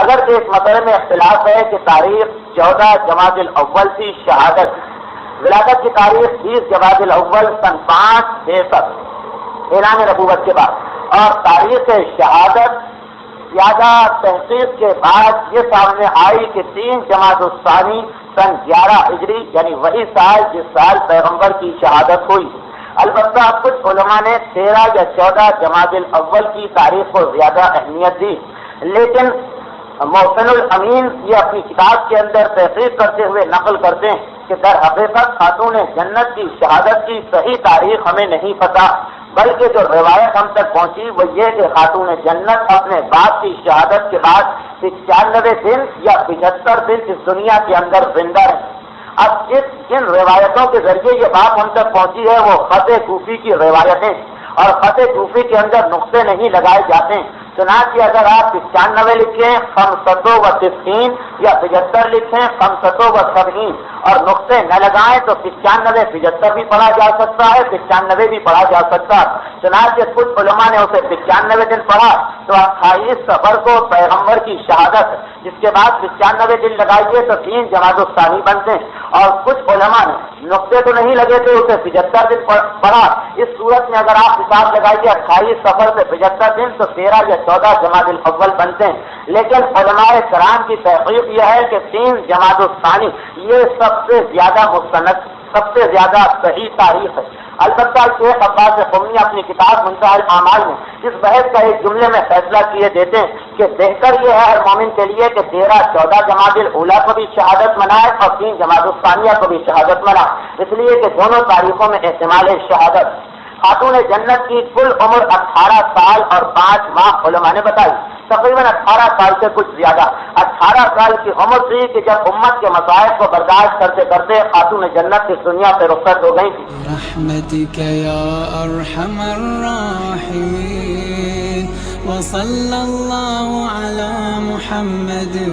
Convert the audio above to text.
اگرچہ اس مسئلے میں اختلاف ہے کہ تاریخ 14 جمادی الاول کی شہادت، ولادت کی تاریخ 30 جمادی الاول سن 563 اعلان نبوت کے بعد، اور تاریخ شہادت زیادہ تحقیق کے بعد یہ سامنے آئی کہ 3 جمادی الثانی سن 11 ہجری، یعنی وہی سال جس سال پیغمبر کی شہادت ہوئی۔ البتہ کچھ علماء نے 13 یا 14 جمادی الاول کی تاریخ کو زیادہ اہمیت دی، لیکن محسن الامین یہ اپنی کتاب کے اندر تحقیق کرتے ہوئے نقل کرتے ہیں کہ در حقیقت خاتون جنت کی شہادت کی صحیح تاریخ ہمیں نہیں پتہ، بلکہ جو روایت ہم تک پہنچی وہ یہ کہ خاتون جنت اپنے باپ کی شہادت کے بعد 95 دن یا 75 دن اس دنیا کے اندر زندہ رہی۔ اب جن روایتوں کے ذریعے یہ بات ہم تک پہنچی ہے وہ خط کوفی کی روایتیں، اور خط کوفی کے اندر نقطے نہیں لگائے جاتے ہیں، چنانچہ اگر آپ 95 لکھیں 593 یا 75 لکھیں 570 اور نقطے نہ لگائیں تو 95 75 بھی پڑھا جا سکتا ہے، 95 بھی پڑھا جا سکتا ہے۔ چنانچہ کچھ علماء نے اسے 95 دن پڑھا تو 28 صفر کو پیغمبر کی شہادت، جس کے بعد 95 دن لگائیے تو 3 جمادی الثانی بنتے ہیں، اور کچھ علماء نے نقطے تو نہیں لگے تھے اسے 75 دن پڑھا۔ اس صورت میں اگر آپ حساب لگائیے 28 صفر سے 75 دن تو 13 یا 14 جمادی الاول بنتے ہیں، لیکن علماء کرام کی تحقیق یہ ہے کہ 3 جمادی الثانی یہ سب سے زیادہ مستند، سب سے زیادہ صحیح تاریخ ہے۔ البتہ شیخ عباس قمی اپنی کتاب منتہی الاعمال میں اس بحث کا ایک جملے میں فیصلہ کیے دیتے ہیں کہ بہتر یہ ہے ہر مومن کے لیے کہ 13-14 جمادی الاولیٰ کو بھی شہادت منائے اور 3 جمادی الثانیہ کو بھی شہادت منائے، اس لیے کہ دونوں تاریخوں میں احتمال شہادت۔ خاتون جنت کی کل عمر 18 سال اور 5 ماہ علماء نے بتائی، تقریباً 18 سال سے کچھ زیادہ۔ 18 سال کی عمر تھی کہ جب امت کے مصائب کو برداشت کرتے کرتے خاتون جنت اس دنیا سے رخصت ہو گئی تھی۔ برحمتک یا ارحم الراحمین وصلی اللہ علی محمد و